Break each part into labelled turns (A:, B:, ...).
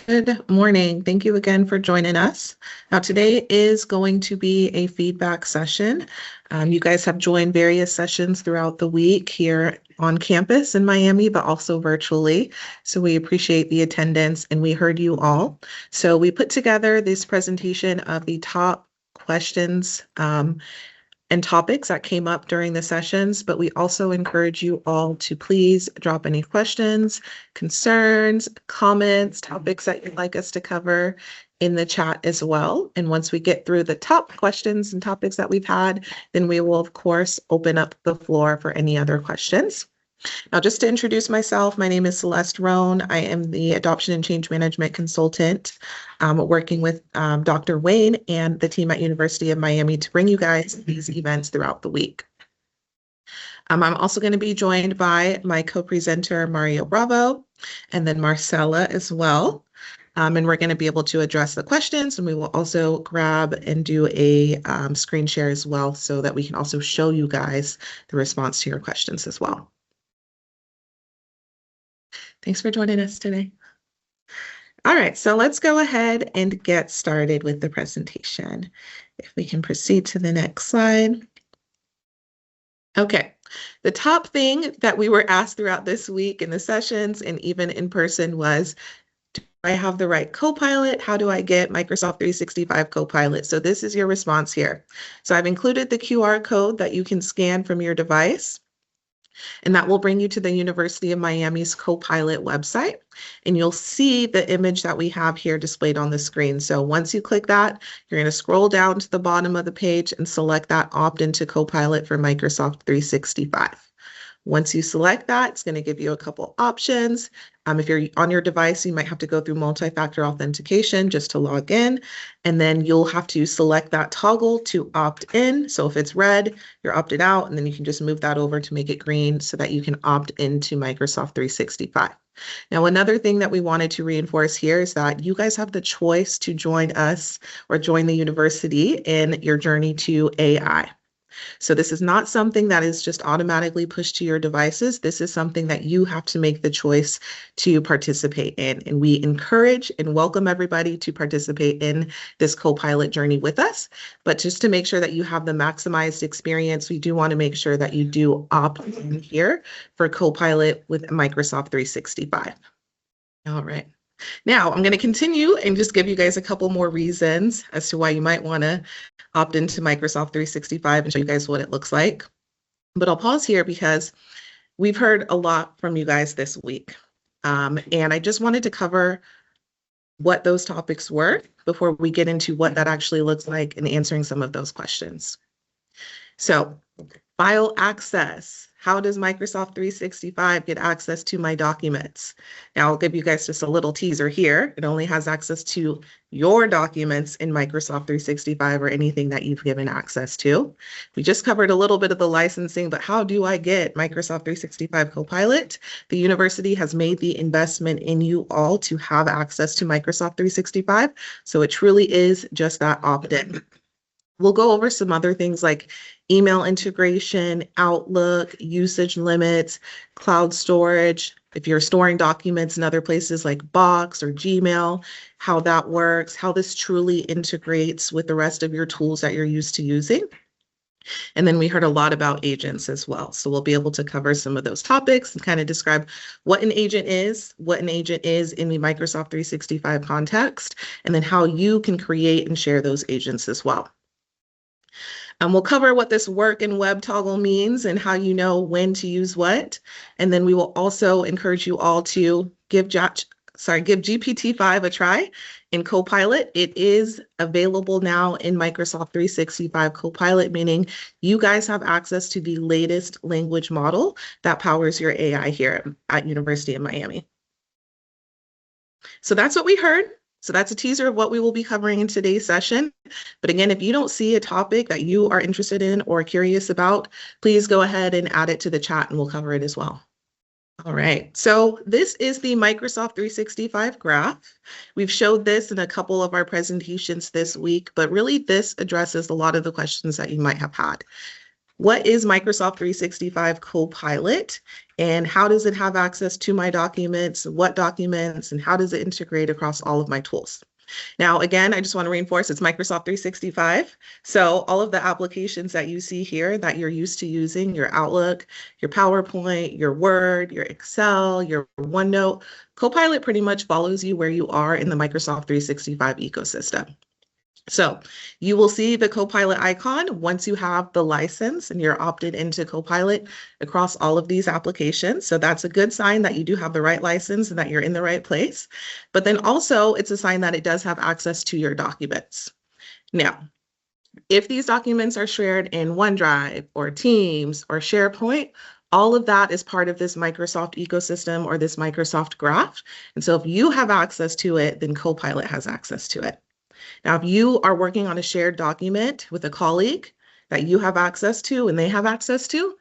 A: Good morning. Thank you again for joining us. Now, today is going to be a feedback session. You guys have joined various sessions throughout the week here on campus in Miami, but also virtually. So we appreciate the attendance and we heard you all. So we put together this presentation of the top questions and topics that came up during the sessions, but we also encourage you all to please drop any questions, concerns, comments, topics that you'd like us to cover in the chat as well. And once we get through the top questions and topics that we've had, then we will, of course, open up the floor for any other questions. Now, just to introduce myself, my name is Celeste Roan. I am the Adoption and Change Management Consultant, working with Dr. Wayne and the team at University of Miami to bring you guys these events throughout the week. I'm also going to be joined by my co-presenter, Mario Bravo, and then Marcella as well. And we're going to be able to address the questions, and we will also grab and do a screen share as well so that we can also show you guys the response to your questions as well. Thanks for joining us today. All right, so let's go ahead and get started with the presentation. If we can proceed to the next slide. Okay, the top thing that we were asked throughout this week in the sessions and even in person was, do I have the right Copilot? How do I get Microsoft 365 Copilot? So this is your response here. So I've included the QR code that you can scan from your device. And that will bring you to the University of Miami's Copilot website. And you'll see the image that we have here displayed on the screen. So once you click that, you're going to scroll down to the bottom of the page and select that opt into Copilot for Microsoft 365. Once you select that, it's going to give you a couple options. If you're on your device, you might have to go through multi-factor authentication just to log in, and then you'll have to select that toggle to opt in. So if it's red, you're opted out, and then you can just move that over to make it green so that you can opt into Microsoft 365. Now, another thing that we wanted to reinforce here is that you guys have the choice to join us or join the university in your journey to AI. So this is not something that is just automatically pushed to your devices. This is something that you have to make the choice to participate in. And we encourage and welcome everybody to participate in this Copilot journey with us. But just to make sure that you have the maximized experience, we do want to make sure that you do opt in here for Copilot with Microsoft 365. All right. Now, I'm going to continue and just give you guys a couple more reasons as to why you might want to opt into Microsoft 365 and show you guys what it looks like. But I'll pause here because we've heard a lot from you guys this week. And I just wanted to cover what those topics were before we get into what that actually looks like and answering some of those questions. So, file access. How does Microsoft 365 get access to my documents? Now, I'll give you guys just a little teaser here. It only has access to your documents in Microsoft 365 or anything that you've given access to. We just covered a little bit of the licensing, but how do I get Microsoft 365 Copilot? The university has made the investment in you all to have access to Microsoft 365, so it truly is just that opt-in. We'll go over some other things like email integration, Outlook, usage limits, cloud storage. If you're storing documents in other places like Box or Gmail, how that works, how this truly integrates with the rest of your tools that you're used to using. And then we heard a lot about agents as well. So we'll be able to cover some of those topics and kind of describe what an agent is in the Microsoft 365 context, and then how you can create and share those agents as well. We'll cover what this work and web toggle means and how you know when to use what. And then we will also encourage you all to give GPT-5 a try in Copilot. It is available now in Microsoft 365 Copilot, meaning you guys have access to the latest language model that powers your AI here at University of Miami. So that's what we heard. So that's a teaser of what we will be covering in today's session. But again, if you don't see a topic that you are interested in or curious about, please go ahead and add it to the chat and we'll cover it as well. All right, so this is the Microsoft 365 graph. We've showed this in a couple of our presentations this week, but really this addresses a lot of the questions that you might have had. what is Microsoft 365 Copilot and how does it have access to my documents, what documents, and how does it integrate across all of my tools? Now, again, I just want to reinforce it's Microsoft 365. So all of the applications that you see here that you're used to using, your Outlook, your PowerPoint, your Word, your Excel, your OneNote, Copilot pretty much follows you where you are in the Microsoft 365 ecosystem. So you will see the Copilot icon once you have the license and you're opted into Copilot across all of these applications. So that's a good sign that you do have the right license and that you're in the right place. But then also it's a sign that it does have access to your documents. Now, if these documents are shared in OneDrive or Teams or SharePoint, all of that is part of this Microsoft ecosystem or this Microsoft graph. And so if you have access to it, then Copilot has access to it. Now, if you are working on a shared document with a colleague that you have access to and they have access to,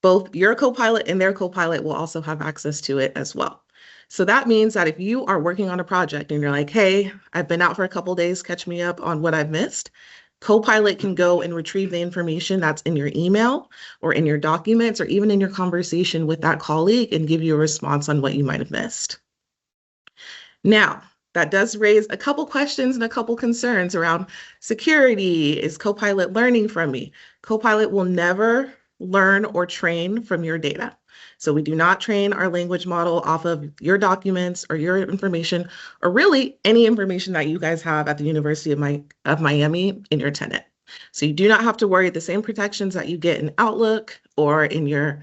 A: both your Copilot and their Copilot will also have access to it as well. So that means that if you are working on a project and you're like, hey, I've been out for a couple of days, catch me up on what I've missed, Copilot can go and retrieve the information that's in your email or in your documents or even in your conversation with that colleague and give you a response on what you might have missed. Now, that does raise a couple questions and a couple concerns around security. Is Copilot learning from me? Copilot will never learn or train from your data. So we do not train our language model off of your documents or your information, or really any information that you guys have at the University of Miami in your tenant. So you do not have to worry. The same protections that you get in Outlook or in your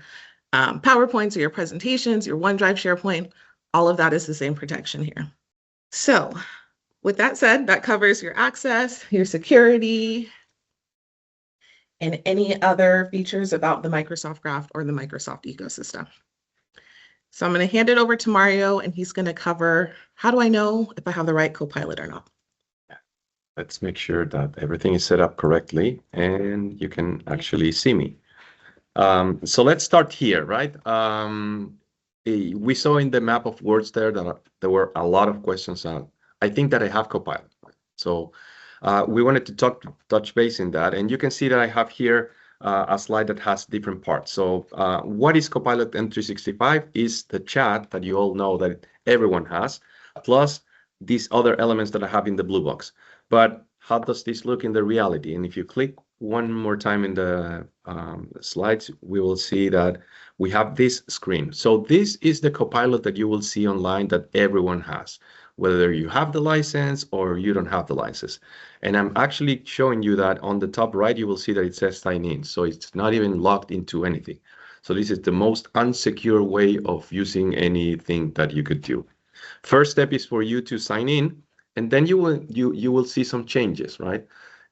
A: PowerPoints or your presentations, your OneDrive, SharePoint, all of that is the same protection here. So with that said, that covers your access, your security, and any other features about the Microsoft Graph or the Microsoft ecosystem. So I'm going to hand it over to Mario, and he's going to cover how do I know if I have the right Copilot or not.
B: Let's make sure that everything is set up correctly and you can actually see me. So let's start here, right? We saw in the map of words there that there were a lot of questions. I think that I have Copilot. So we wanted to touch base in that. And you can see that I have here a slide that has different parts. So what is Copilot M365 is the chat that you all know that everyone has, plus these other elements that I have in the blue box. But how does this look in the reality? And if you click one more time in the slides, we will see that we have this screen. So this is the Copilot that you will see online that everyone has, whether you have the license or you don't have the license. And I'm actually showing you that on the top right, you will see that it says sign in. So it's not even logged into anything. So this is the most unsecure way of using anything that you could do. First step is for you to sign in, and then you will see some changes, right?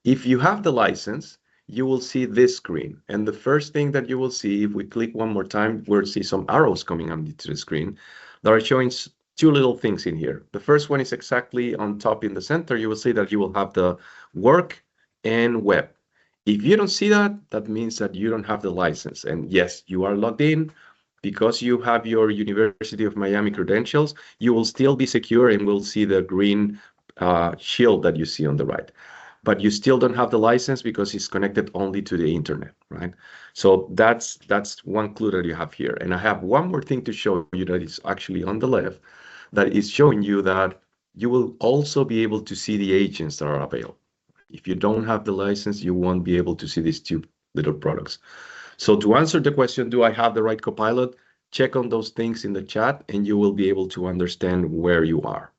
B: If you have the license, you will see this screen. And the first thing that you will see, if we click one more time, we'll see some arrows coming onto the screen that are showing two little things in here. The first one is exactly on top in the center. You will see that you will have the work and web. If you don't see that, that means that you don't have the license. And yes, you are logged in. Because you have your University of Miami credentials, you will still be secure and will see the green shield that you see on the right. But you still don't have the license because it's connected only to the internet, right? So that's one clue that you have here. And I have one more thing to show you that is actually on the left, that is showing you that you will also be able to see the agents that are available. If you don't have the license, you won't be able to see these two little products. So to answer the question, do I have the right Copilot? Check on those things in the chat and you will be able to understand where you are.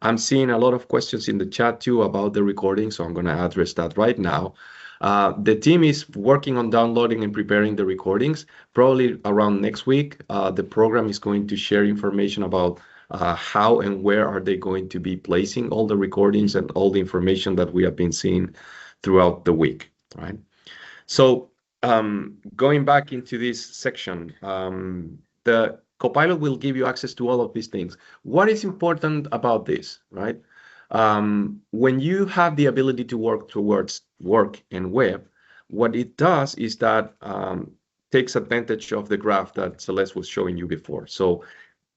B: I'm seeing a lot of questions in the chat too about the recording, so I'm going to address that right now. The team is working on downloading and preparing the recordings. Probably around next week, the program is going to share information about how and where are they going to be placing all the recordings and all the information that we have been seeing throughout the week, right? So going back into this section, the Copilot will give you access to all of these things. What is important about this, right? When you have the ability to work towards work and web, what it does is that takes advantage of the graph that Celeste was showing you before. So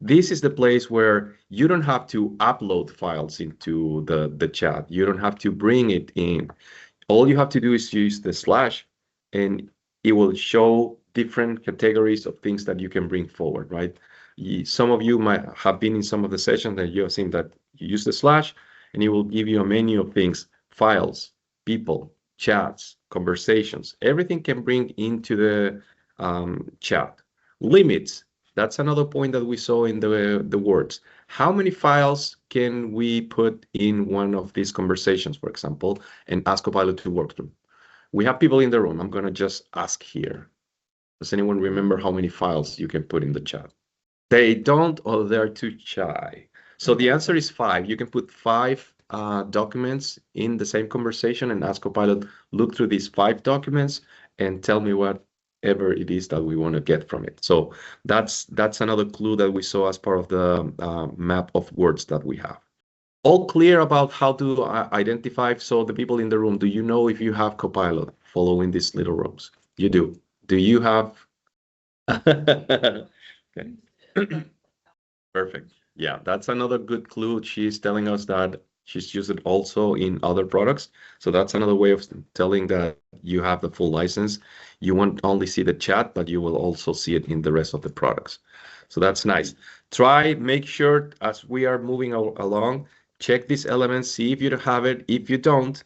B: this is the place where you don't have to upload files into the chat. You don't have to bring it in. All you have to do is use the slash, and it will show different categories of things that you can bring forward, right? Some of you might have been in some of the sessions that you have seen that you use the slash, and it will give you a menu of things, files, people, chats, conversations, everything can bring into the chat. Limits, that's another point that we saw in the words. How many files can we put in one of these conversations, for example, and ask Copilot to work through? We have people in the room. I'm going to just ask here. Does anyone remember how many files you can put in the chat? They don't, or they're too shy. So the answer is 5. You can put 5 documents in the same conversation and ask Copilot, look through these 5 documents and tell me whatever it is that we want to get from it. So that's another clue that we saw as part of the map of words that we have. All clear about how to identify. So the people in the room, do you know if you have Copilot following these little rows? You do. Do you have? Okay. Perfect. Yeah, that's another good clue. She's telling us that she's used it also in other products. So that's another way of telling that you have the full license. You won't only see the chat, but you will also see it in the rest of the products. So that's nice. Make sure as we are moving along, check these elements, see if you have it. If you don't,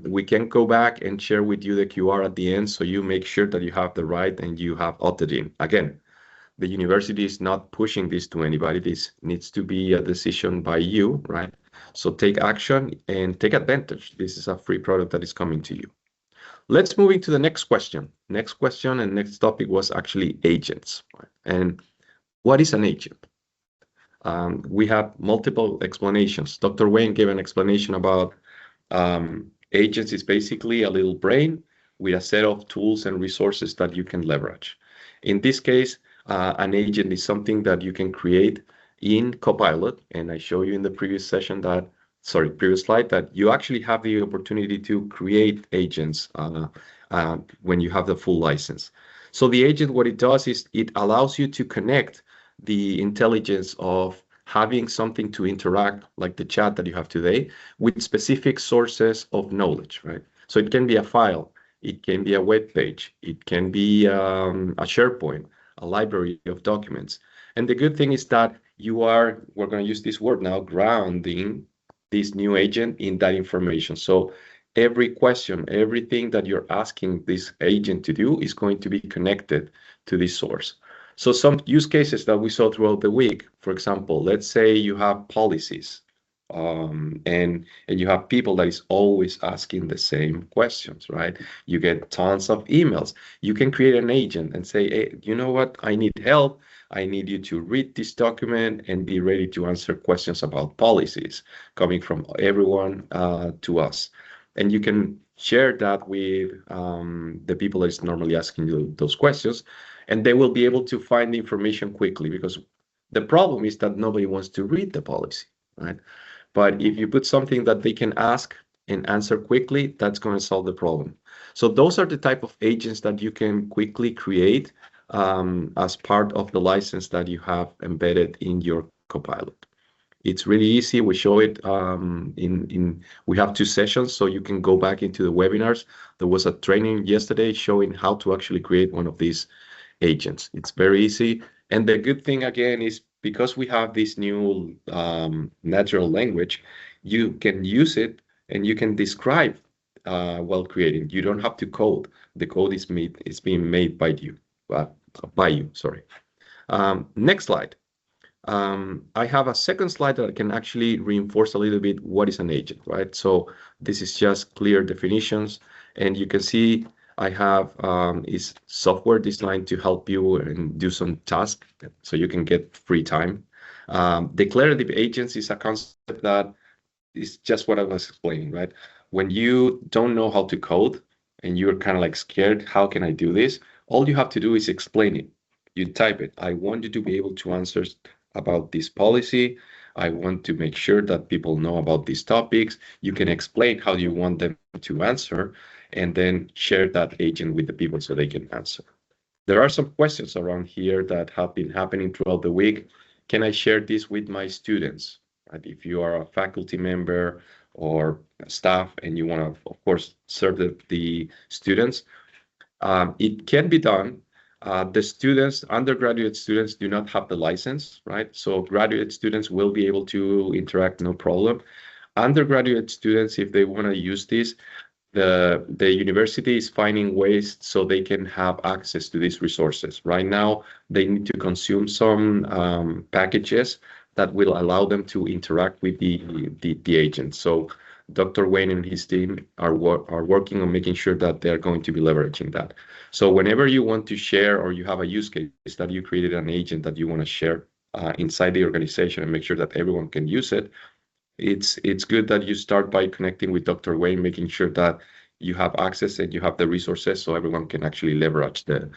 B: we can go back and share with you the QR at the end. So you make sure that you have the right and you have opted in. Again, the university is not pushing this to anybody. This needs to be a decision by you, right? So take action and take advantage. This is a free product that is coming to you. Let's move into the next question. Next question and next topic was actually agents. And what is an agent? We have multiple explanations. Dr. Wayne gave an explanation about agents is basically a little brain with a set of tools and resources that you can leverage. In this case, an agent is something that you can create in Copilot, and I show you in the previous slide that you actually have the opportunity to create agents when you have the full license. So the agent, what it does is it allows you to connect the intelligence of having something to interact, like the chat that you have today, with specific sources of knowledge, right? So it can be a file, it can be a web page, it can be a SharePoint, a library of documents. And the good thing is that we're going to use this word now, grounding this new agent in that information. So every question, everything that you're asking this agent to do is going to be connected to this source. So some use cases that we saw throughout the week, for example, let's say you have policies and you have people that is always asking the same questions, right? You get tons of emails. You can create an agent and say, hey, you know what? I need help. I need you to read this document and be ready to answer questions about policies coming from everyone to us. And you can share that with the people that is normally asking you those questions, and they will be able to find the information quickly, because the problem is that nobody wants to read the policy, right? But if you put something that they can ask and answer quickly, that's going to solve the problem. So those are the type of agents that you can quickly create as part of the license that you have embedded in your Copilot. It's really easy. We show it we have 2 sessions, so you can go back into the webinars. There was a training yesterday showing how to actually create one of these agents. It's very easy. And the good thing again is because we have this new natural language, you can use it and you can describe while creating. You don't have to code. The code is being made by you. Sorry. Next slide. I have a second slide that can actually reinforce a little bit what is an agent, right? So this is just clear definitions, and you can see I have is software designed to help you and do some tasks so you can get free time. Declarative agents is a concept that is just what I was explaining, right? When you don't know how to code and you're kind of like scared, how can I do this? All you have to do is explain it. You type it. I want you to be able to answer about this policy. I want to make sure that people know about these topics. You can explain how you want them to answer and then share that agent with the people so they can answer. There are some questions around here that have been happening throughout the week. Can I share this with my students? Right? If you are a faculty member or staff and you want to, of course, serve the students, It can be done. The students, undergraduate students, do not have the license, right? So graduate students will be able to interact, no problem. Undergraduate students, if they want to use this, the university is finding ways so they can have access to these resources. Right now, they need to consume some packages that will allow them to interact with the agent. So Dr. Wayne and his team are working on making sure that they're going to be leveraging that. So whenever you want to share or you have a use case that you created an agent that you want to share inside the organization and make sure that everyone can use it, it's good that you start by connecting with Dr. Wayne, making sure that you have access and you have the resources so everyone can actually leverage the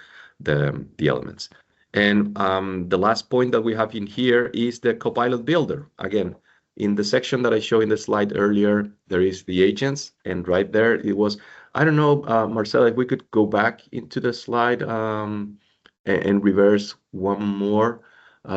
B: elements. And the last point that we have in here is the Copilot Builder. Again, in the section that I showed in the slide earlier, there is the agents, and right there it was, I don't know, Marcela, if we could go back into the slide and reverse one more.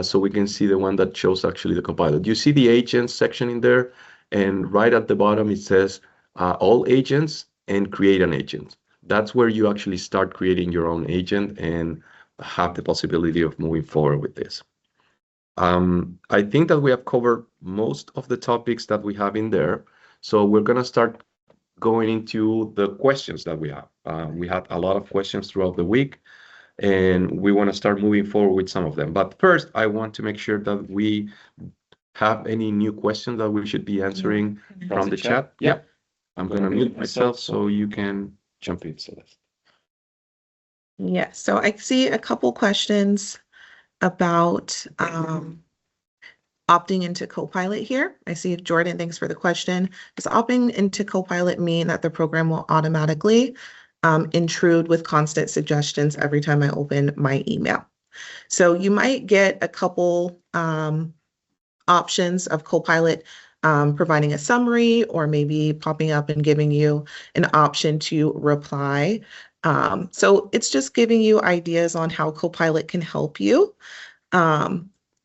B: So we can see the one that shows actually the Copilot. You see the agents section in there, and right at the bottom it says all agents and create an agent. That's where you actually start creating your own agent and have the possibility of moving forward with this. I think that we have covered most of the topics that we have in there. So we're going to start going into the questions that we have. We had a lot of questions throughout the week, and we want to start moving forward with some of them. But first, I want to make sure that we have any new questions that we should be answering from the chat. Yeah, I'm going to mute myself so you can jump in, Celeste.
A: Yeah, so I see a couple questions about opting into Copilot here. I see Jordan, thanks for the question. Does opting into Copilot mean that the program will automatically intrude with constant suggestions every time I open my email? So you might get a couple options of Copilot providing a summary or maybe popping up and giving you an option to reply. So it's just giving you ideas on how Copilot can help you.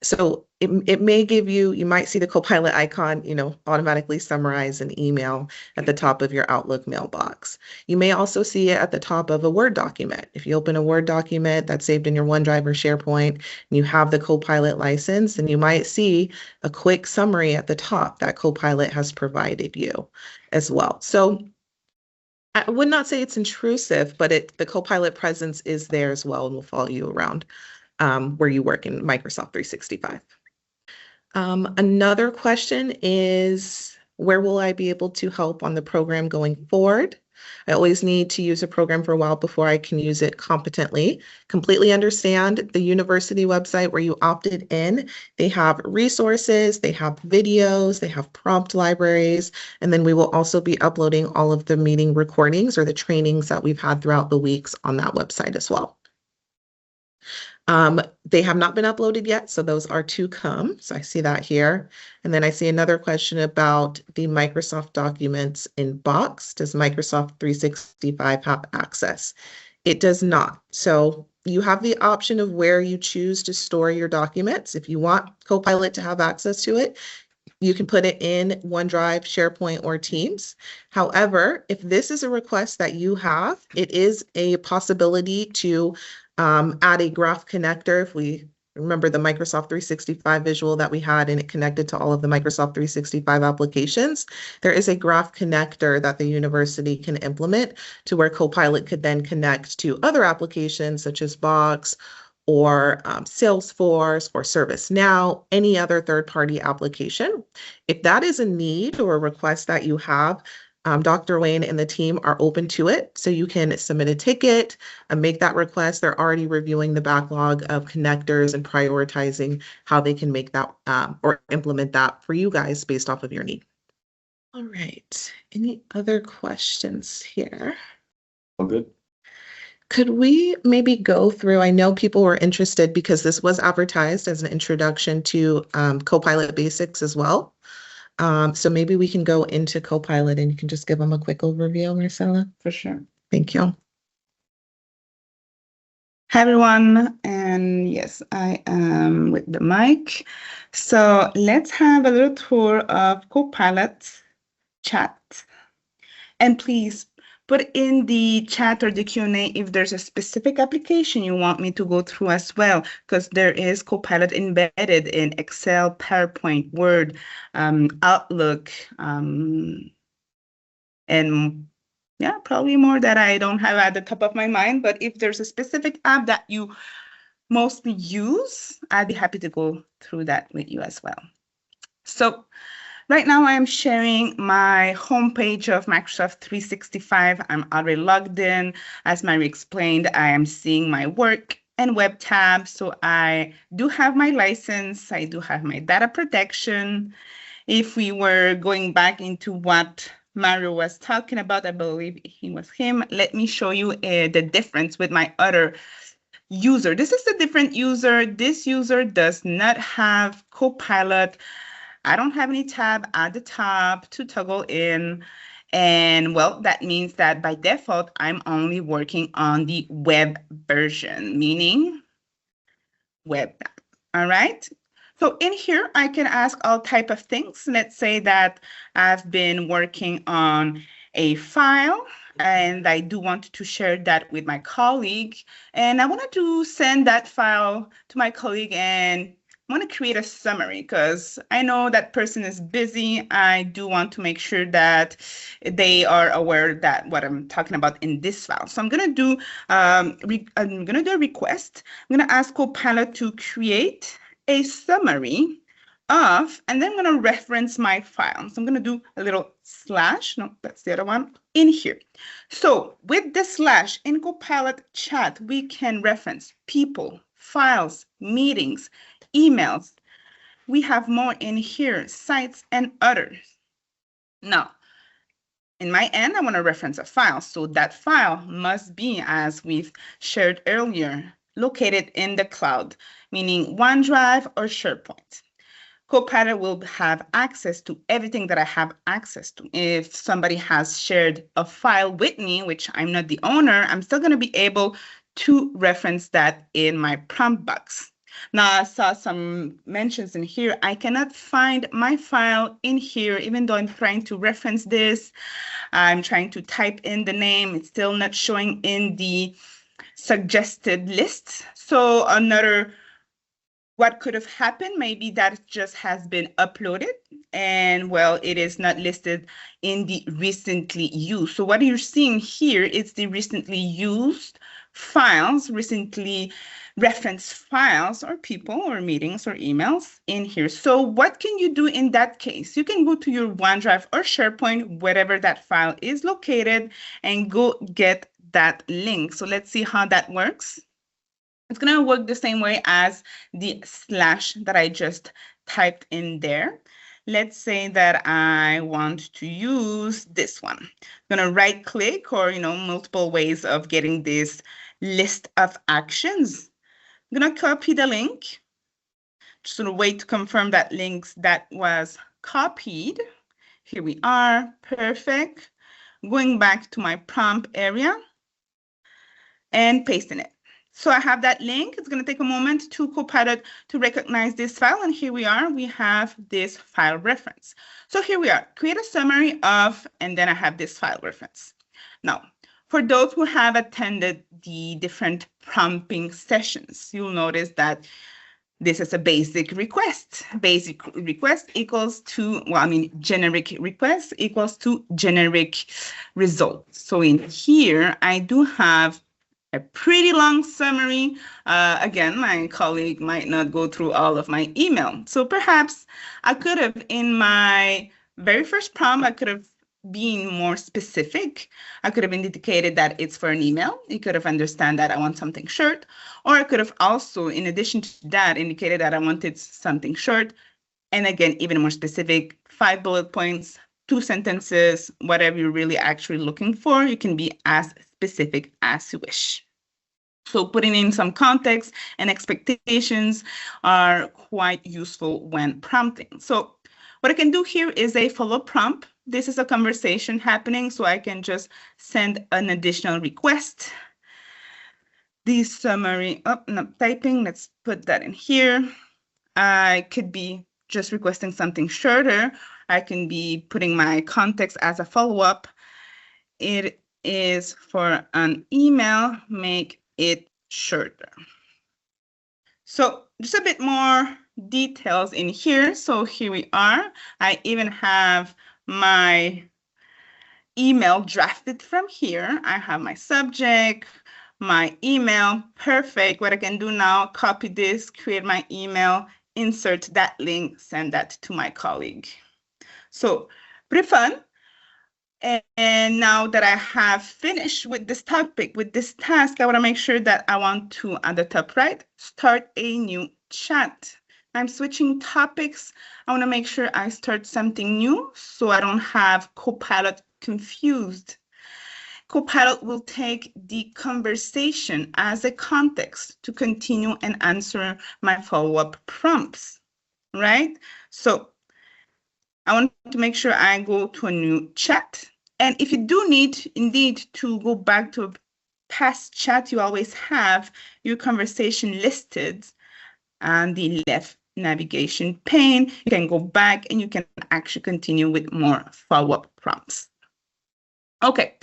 A: So it may give you, you might see the Copilot icon, automatically summarize an email at the top of your Outlook mailbox. You may also see it at the top of a Word document. If you open a Word document that's saved in your OneDrive or SharePoint, and you have the Copilot license, then you might see a quick summary at the top that Copilot has provided you as well. So I would not say it's intrusive, but the Copilot presence is there as well and will follow you around where you work in Microsoft 365. Another question is, where will I be able to help on the program going forward? I always need to use a program for a while before I can use it competently. Completely understand the university website where you opted in. They have resources, they have videos, they have prompt libraries, and then we will also be uploading all of the meeting recordings or the trainings that we've had throughout the weeks on that website as well. They have not been uploaded yet, so those are to come. So I see that here. And then I see another question about the Microsoft Documents inbox. Does Microsoft 365 have access? It does not. So you have the option of where you choose to store your documents. If you want Copilot to have access to it, you can put it in OneDrive, SharePoint, or Teams. However, if this is a request that you have, it is a possibility to add a graph connector. If we remember the Microsoft 365 visual that we had and it connected to all of the Microsoft 365 applications, there is a graph connector that the university can implement to where Copilot could then connect to other applications such as Box or Salesforce or ServiceNow, any other third-party application. If that is a need or a request that you have, Dr. Wayne and the team are open to it. So you can submit a ticket and make that request. They're already reviewing the backlog of connectors and prioritizing how they can make that or implement that for you guys based off of your need. All right. Any other questions here?
B: All good.
A: Could we maybe go through, I know people were interested because this was advertised as an introduction to Copilot Basics as well. So maybe we can go into Copilot and you can just give them a quick overview, Marcela.
C: For sure.
A: Thank you.
C: Hi, everyone. And yes, I am with the mic. So let's have a little tour of Copilot chat. And please put in the chat or the Q&A if there's a specific application you want me to go through as well, because there is Copilot embedded in Excel, PowerPoint, Word, Outlook, and yeah, probably more that I don't have at the top of my mind. But if there's a specific app that you mostly use, I'd be happy to go through that with you as well. So right now I am sharing my homepage of Microsoft 365. I'm already logged in. As Mary explained, I am seeing my work and web tab. So I do have my license. I do have my data protection. If we were going back into what Mario was talking about, I believe he was him. Let me show you the difference with my other user. This is a different user. This user does not have Copilot. I don't have any tab at the top to toggle in. And well, that means that by default, I'm only working on the web version, meaning web tab. All right. So in here, I can ask all type of things. Let's say that I've been working on a file and I do want to share that with my colleague. And I wanted to send that file to my colleague and I want to create a summary because I know that person is busy. I do want to make sure that they are aware that what I'm talking about in this file. So I'm going to do a request. I'm going to ask Copilot to create a summary of, and then I'm going to reference my file. So I'm going to do a little slash. No, that's the other one in here. So with the slash in Copilot chat, we can reference people, files, meetings, emails. We have more in here, sites and others. Now, in my end, I want to reference a file. So that file must be, as we've shared earlier, located in the cloud, meaning OneDrive or SharePoint. Copilot will have access to everything that I have access to. If somebody has shared a file with me, which I'm not the owner, I'm still going to be able to reference that in my prompt box. Now, I saw some mentions in here. I cannot find my file in here, even though I'm trying to reference this. I'm trying to type in the name. It's still not showing in the suggested list. So what could have happened, maybe that just has been uploaded and well, it is not listed in the recently used. So what you're seeing here is the recently used files, recently referenced files or people or meetings or emails in here. So what can you do in that case? You can go to your OneDrive or SharePoint, wherever that file is located, and go get that link. So let's see how that works. It's going to work the same way as the slash that I just typed in there. Let's say that I want to use this one. I'm going to right click, or multiple ways of getting this list of actions. I'm going to copy the link. Just going to wait to confirm that links that was copied. Here we are. Perfect. Going back to my prompt area and pasting it. So I have that link. It's going to take a moment to Copilot to recognize this file. And here we are. We have this file reference. So here we are. Create a summary of, and then I have this file reference. Now, for those who have attended the different prompting sessions, you'll notice that this is a basic request. Basic request equals to, generic request equals to generic result. So in here, I do have a pretty long summary. Again, my colleague might not go through all of my email. So perhaps I could have, in my very first prompt, I could have been more specific. I could have indicated that it's for an email. You could have understand that I want something short. Or I could have also, in addition to that, indicated that I wanted something short. And again, even more specific, 5 bullet points, 2 sentences, whatever you're really actually looking for. You can be as specific as you wish. So putting in some context and expectations are quite useful when prompting. So what I can do here is a follow-up prompt. This is a conversation happening, so I can just send an additional request. The summary, not typing, let's put that in here. I could be just requesting something shorter. I can be putting my context as a follow-up. It is for an email, make it shorter. So just a bit more details in here. So here we are. I even have my email drafted from here. I have my subject, my email, perfect. What I can do now, copy this, create my email, insert that link, send that to my colleague. So pretty fun. And now that I have finished with this topic, with this task, I want to make sure that I want to, at the top right, start a new chat. I'm switching topics. I want to make sure I start something new so I don't have Copilot confused. Copilot will take the conversation as a context to continue and answer my follow-up prompts, right? So I want to make sure I go to a new chat. And if you do need indeed to go back to a past chat, you always have your conversation listed on the left navigation pane. You can go back and you can actually continue with more follow-up prompts. Okay,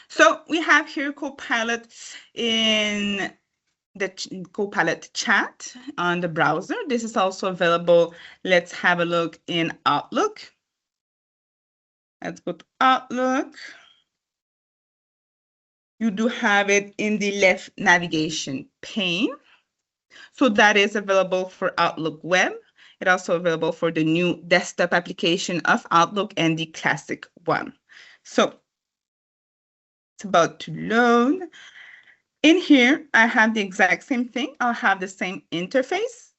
C: so we have here Copilot in the Copilot chat on the browser. This is also available. Let's have a look in Outlook. Let's go to Outlook. You do have it in the left navigation pane. So that is available for Outlook Web. It's also available for the new desktop application of Outlook and the classic one. So it's about to load. In here, I have the exact same thing. I'll have the same interface.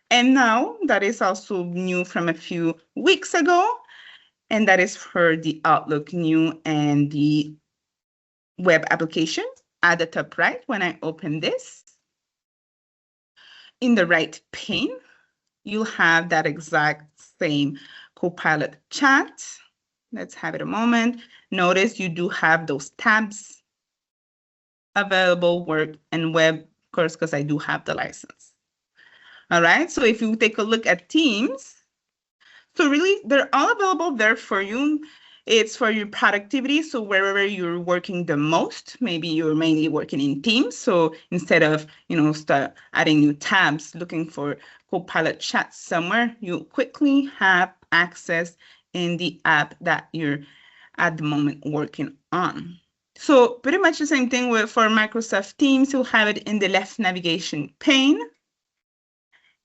C: And now that is also new from a few weeks ago. And that is for the Outlook new and the web application at the top right. When I open this, in the right pane, you'll have that exact same Copilot chat. Let's have it a moment. Notice you do have those tabs available, work and web, of course, because I do have the license. All right, so if you take a look at Teams, so really they're all available there for you. It's for your productivity. So wherever you're working the most, maybe you're mainly working in Teams. So instead of, start adding new tabs, looking for Copilot chat somewhere, you quickly have access in the app that you're at the moment working on. So pretty much the same thing for Microsoft Teams. You'll have it in the left navigation pane.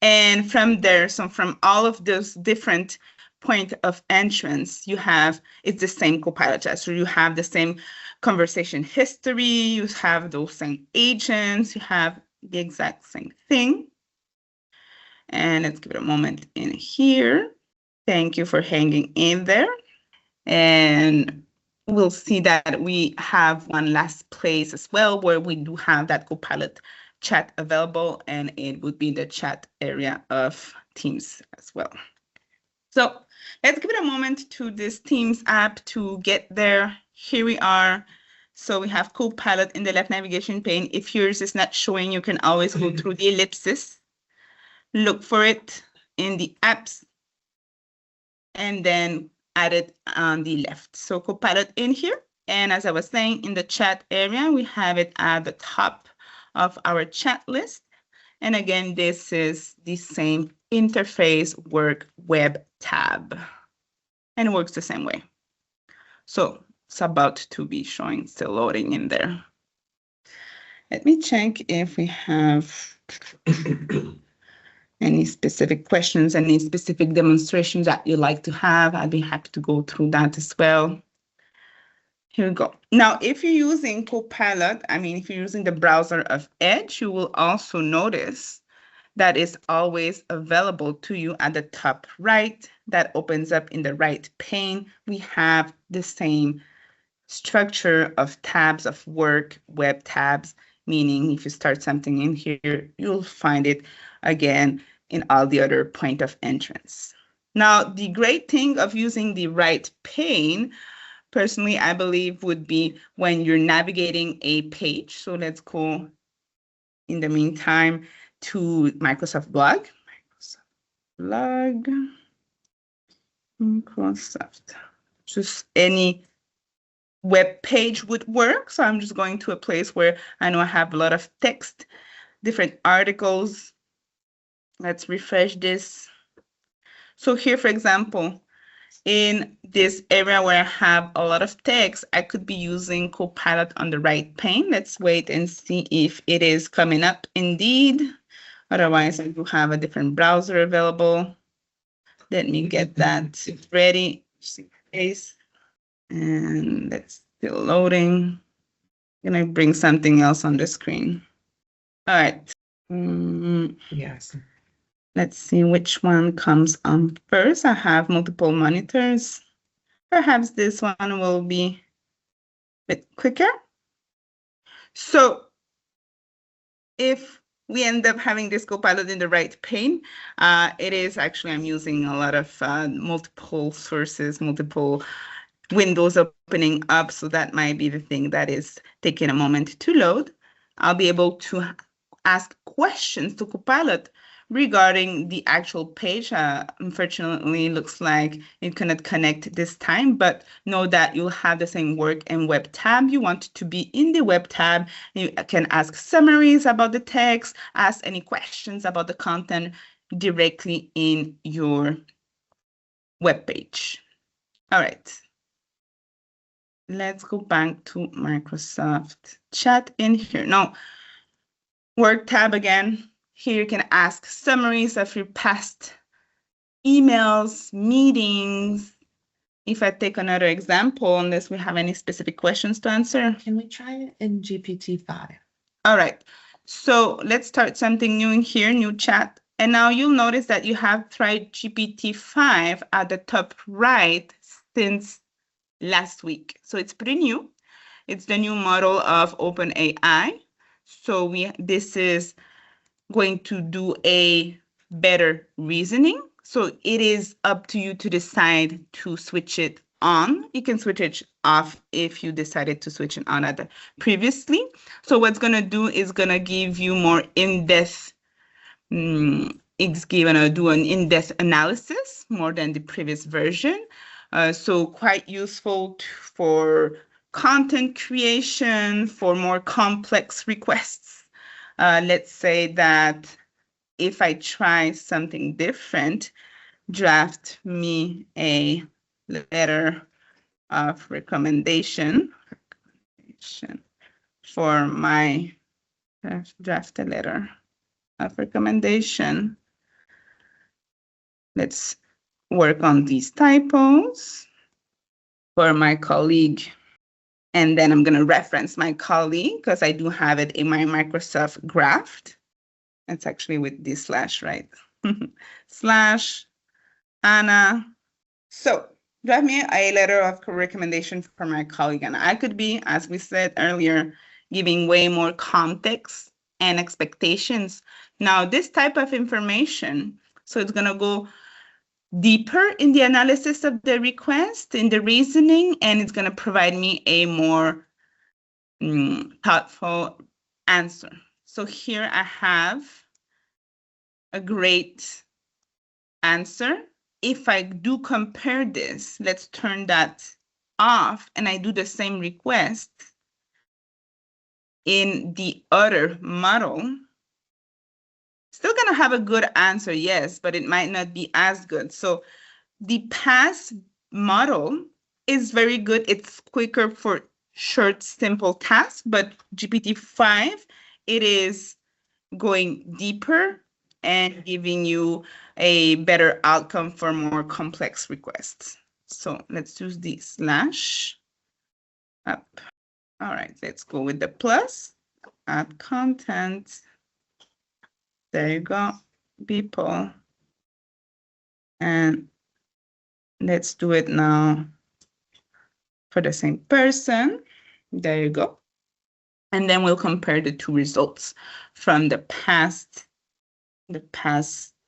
C: And from there, so from all of those different point of entrance, it's the same Copilot chat. So you have the same conversation history, you have those same agents, you have the exact same thing. And let's give it a moment in here. Thank you for hanging in there. And we'll see that we have one last place as well where we do have that Copilot chat available, and it would be the chat area of Teams as well. So let's give it a moment to this Teams app to get there. Here we are. So we have Copilot in the left navigation pane. If yours is not showing, you can always go through the ellipsis, look for it in the apps, and then add it on the left. So Copilot in here. And as I was saying, in the chat area, we have it at the top of our chat list. And again, this is the same interface work web tab. And it works the same way. So it's about to be showing, still loading in there. Let me check if we have any specific questions, any specific demonstrations that you'd like to have. I'd be happy to go through that as well. Here we go. Now, if you're using Copilot, if you're using the browser of Edge, you will also notice that is always available to you at the top right. That opens up in the right pane. We have the same structure of tabs of work, web tabs, meaning if you start something in here, you'll find it again in all the other point of entrance. Now, the great thing of using the right pane, personally, I believe would be when you're navigating a page. So let's go in the meantime to Microsoft Blog. Microsoft, just any web page would work. So I'm just going to a place where I know I have a lot of text, different articles. Let's refresh this. So here, for example, in this area where I have a lot of text, I could be using Copilot on the right pane. Let's wait and see if it is coming up indeed. Otherwise, I do have a different browser available. Let me get that ready. And that's still loading. I'm gonna bring something else on the screen. All right.
A: Yes.
C: Let's see which one comes on first. I have multiple monitors. Perhaps this one will be a bit quicker. So if we end up having this Copilot in the right pane, it is actually, I'm using a lot of multiple sources, multiple windows opening up. So that might be the thing that is taking a moment to load. I'll be able to ask questions to Copilot regarding the actual page. Unfortunately, looks like it cannot connect this time, but know that you'll have the same work in web tab. You want to be in the web tab. You can ask summaries about the text, ask any questions about the content directly in your web page. All right. Let's go back to Microsoft Chat in here. Now, Work tab again. Here you can ask summaries of your past emails, meetings. If I take another example, unless we have any specific questions to answer.
A: Can we try it in GPT-5?
C: All right. So let's start something new in here, new chat. And now you'll notice that you have tried GPT-5 at the top right since last week. So it's pretty new. It's the new model of OpenAI. So this is going to do a better reasoning. So it is up to you to decide to switch it on. You can switch it off if you decided to switch it on previously. So what's going to do is going to give you more in-depth, it's going to do an in-depth analysis more than the previous version. So quite useful for content creation, for more complex requests. Let's say that if I try something different, draft me a letter of recommendation for my draft a letter of recommendation. Let's work on these typos for my colleague. And then I'm going to reference my colleague because I do have it in my Microsoft Graph. It's actually with this slash, right? Slash Anna. So draft me a letter of recommendation for my colleague. And I could be, as we said earlier, giving way more context and expectations. Now, this type of information, so it's going to go deeper in the analysis of the request, in the reasoning, and it's going to provide me a more thoughtful answer. So here I have a great answer. If I do compare this, let's turn that off, and I do the same request in the other model, still gonna have a good answer, yes, but it might not be as good. So the past model is very good. It's quicker for short, simple tasks, but GPT-5, it is going deeper and giving you a better outcome for more complex requests. So let's use the slash up. All right, let's go with the plus, add content. There you go, people. And let's do it now for the same person. There you go. And then we'll compare the two results from the past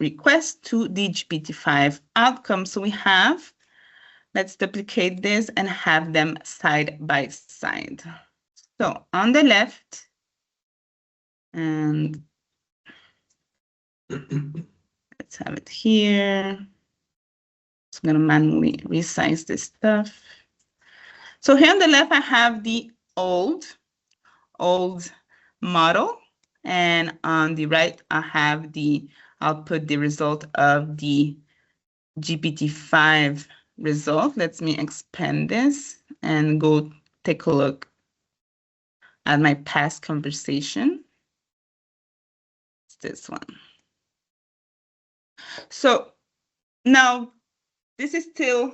C: request to the GPT-5 outcome. So we have, let's duplicate this and have them side by side. So on the left, and let's have it here. I'm going to manually resize this stuff. So here on the left, I have the old model. And on the right, I'll put the result of the GPT-5 result. Let me expand this and go take a look at my past conversation. It's this one. So now this is still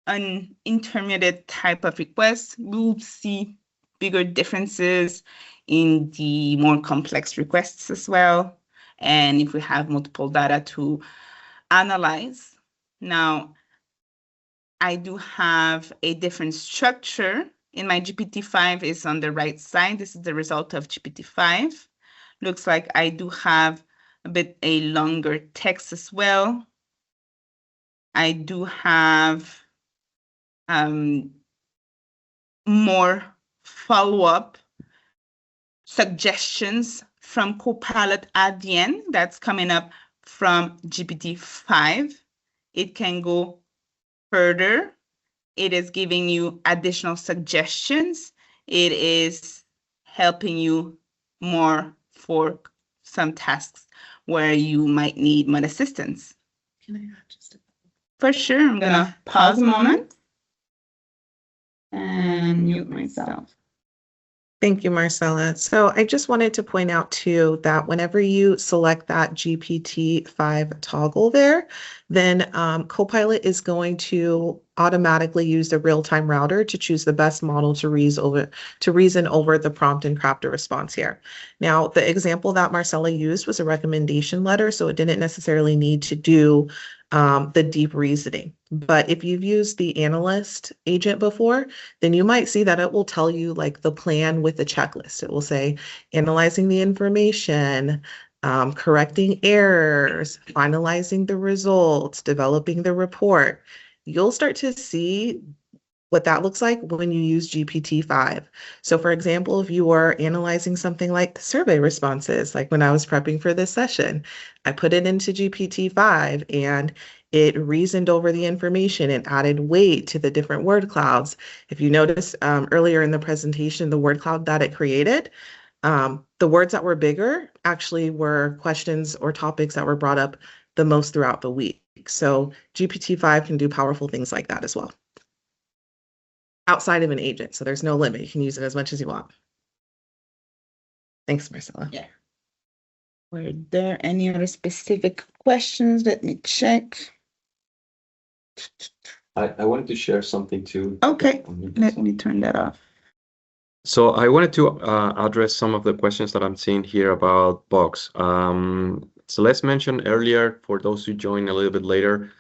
C: an intermediate type of request. We'll see bigger differences in the more complex requests as well. And if we have multiple data to analyze. Now, I do have a different structure. In my GPT-5 is on the right side. This is the result of GPT-5. Looks like I do have a longer text as well. I do have more follow-up suggestions from Copilot at the end. That's coming up from GPT-5. It can go further. It is giving you additional suggestions. It is helping you more for some tasks where you might need more assistance.
A: Can I add just a
C: For sure, I'm gonna pause a moment and mute myself.
A: Thank you, Marcella. So I just wanted to point out too that whenever you select that GPT-5 toggle there, then Copilot is going to automatically use the real-time router to choose the best model to reason over the prompt and craft a response here. Now, the example that Marcella used was a recommendation letter, so it didn't necessarily need to do the deep reasoning. But if you've used the analyst agent before, then you might see that it will tell you like the plan with the checklist. It will say analyzing the information, correcting errors, finalizing the results, developing the report. You'll start to see what that looks like when you use GPT-5. So for example, if you are analyzing something like survey responses, like when I was prepping for this session, I put it into GPT-5 and it reasoned over the information and added weight to the different word clouds. If you notice earlier in the presentation, the word cloud that it created, the words that were bigger actually were questions or topics that were brought up the most throughout the week. So GPT-5 can do powerful things like that as well. Outside of an agent, so there's no limit. You can use it as much as you want. Thanks, Marcella.
C: Yeah. Were there any other specific questions? Let me check.
B: I wanted to share something too.
C: Okay, let me turn that off.
B: So I wanted to address some of the questions that I'm seeing here about Box. Celeste mentioned earlier, for those who join a little bit later,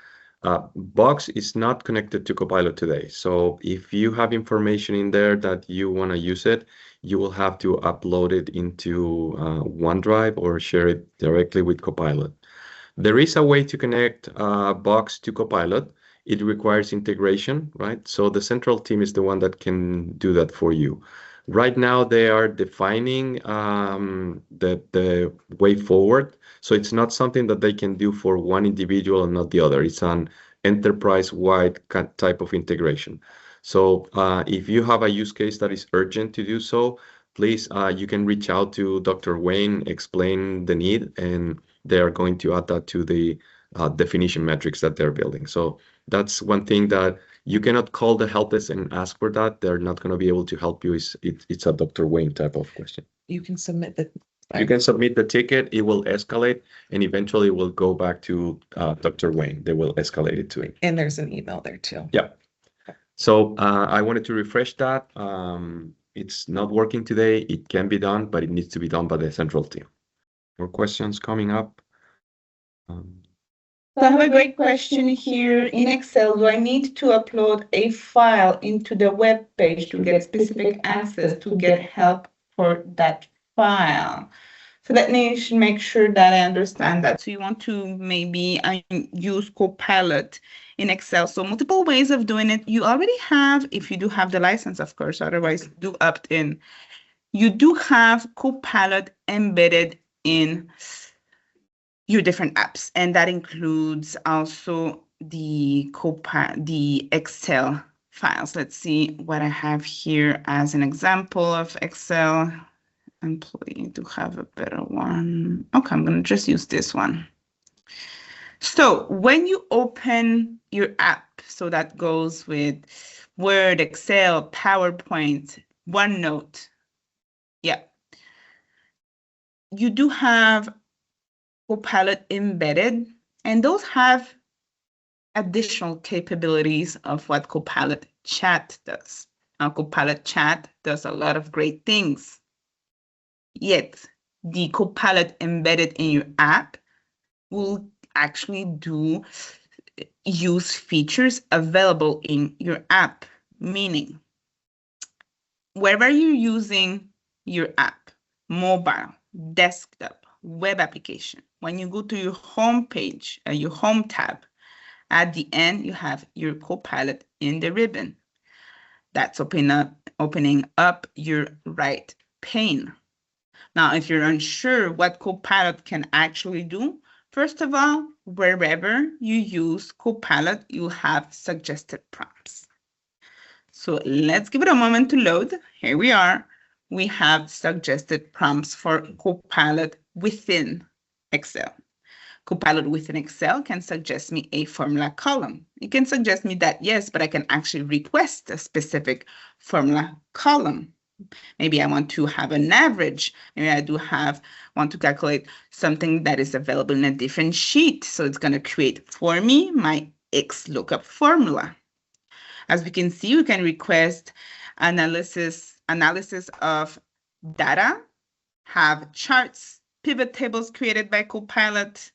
B: Box is not connected to Copilot today. So if you have information in there that you want to use it, you will have to upload it into OneDrive or share it directly with Copilot. There is a way to connect Box to Copilot. It requires integration, right? So the central team is the one that can do that for you. Right now, they are defining the way forward. So it's not something that they can do for one individual and not the other. It's an enterprise-wide type of integration. So if you have a use case that is urgent to do so, please, you can reach out to Dr. Wayne, explain the need, and they are going to add that to the definition metrics that they're building. So that's one thing that you cannot call the help desk and ask for that. They're not going to be able to help you. It's a Dr. Wayne type of question.
A: You can submit the
B: You can submit the ticket, it will escalate, and eventually it will go back to Dr. Wayne. They will escalate it to him.
A: and there's an email there too.
B: Yeah. So I wanted to refresh that. It's not working today. It can be done, but it needs to be done by the central team. More questions coming up?
C: So I have a great question here. In Excel, do I need to upload a file into the web page to get specific access to get help for that file? So let me make sure that I understand that. So you want to maybe use Copilot in Excel. So multiple ways of doing it. You already have, if you do have the license, of course, otherwise do opt in. You do have Copilot embedded in your different apps, and that includes also the Excel files. Let's see what I have here as an example of Excel. Employee to have a better one. Okay, I'm going to just use this one. So when you open your app, so that goes with Word, Excel, PowerPoint, OneNote. Yeah. You do have Copilot embedded, and those have additional capabilities of what Copilot Chat does. Now, Copilot Chat does a lot of great things. Yet, the Copilot embedded in your app will actually use features available in your app, meaning wherever you're using your app, mobile, desktop, web application, when you go to your home page, your home tab, at the end, you have your Copilot in the ribbon. That's opening up your right pane. Now, if you're unsure what Copilot can actually do, first of all, wherever you use Copilot, you have suggested prompts. So let's give it a moment to load. Here we are. We have suggested prompts for Copilot within Excel. Copilot within Excel can suggest me a formula column. It can suggest me that, yes, but I can actually request a specific formula column. Maybe I want to have an average. Maybe I want to calculate something that is available in a different sheet. So it's going to create for me my XLOOKUP formula. As we can see, we can request analysis of data, have charts, pivot tables created by Copilot,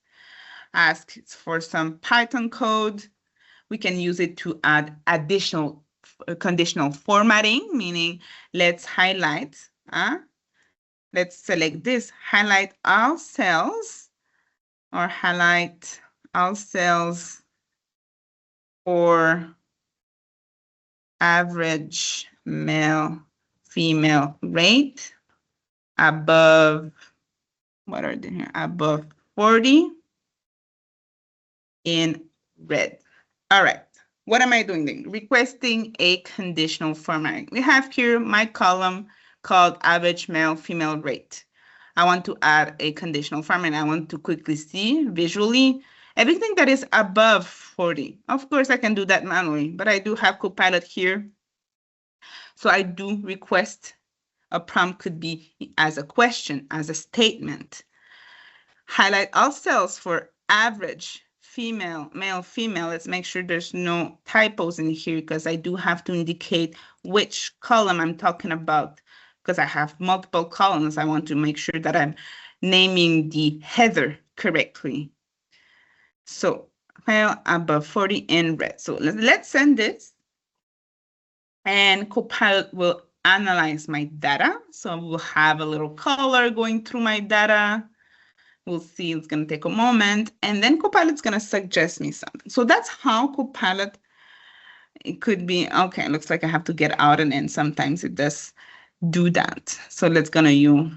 C: ask for some Python code. We can use it to add additional conditional formatting, meaning let's highlight, let's select this, highlight all cells, or highlight all cells for average male-female rate above, what are they here? Above 40 in red. All right. What am I doing then? Requesting a conditional formatting. We have here my column called average male-female rate. I want to add a conditional formatting. I want to quickly see visually everything that is above 40. Of course, I can do that manually, but I do have Copilot here. So I do request a prompt could be as a question, as a statement. Highlight all cells for average male, female. Let's make sure there's no typos in here because I do have to indicate which column I'm talking about because I have multiple columns. I want to make sure that I'm naming the header correctly. So male above 40 in red. So let's send this. And Copilot will analyze my data. So we'll have a little color going through my data. We'll see, it's going to take a moment. And then Copilot's going to suggest me something. So that's how Copilot, it could be, okay, looks like I have to get out and in. Sometimes it does do that. So let's going to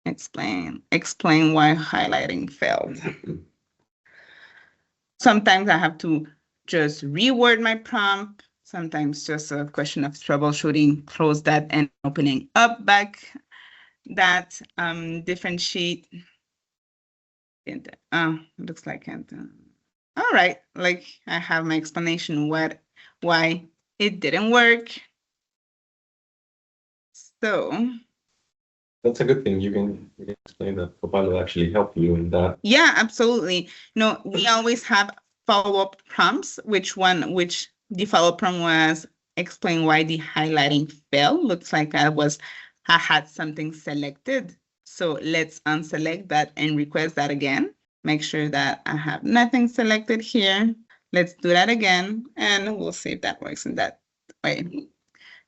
C: explain why highlighting failed. Sometimes I have to just reword my prompt. Sometimes just a question of troubleshooting, close that and opening up back that different sheet. Looks like it. All right, like I have my explanation why it didn't work. So
B: that's a good thing. You can explain that Copilot actually help you in that.
C: Yeah, absolutely. No, we always have follow-up prompts. Which the follow-up prompt was explain why the highlighting failed. Looks like I had something selected. So let's unselect that and request that again. Make sure that I have nothing selected here. Let's do that again, and we'll see if that works in that way.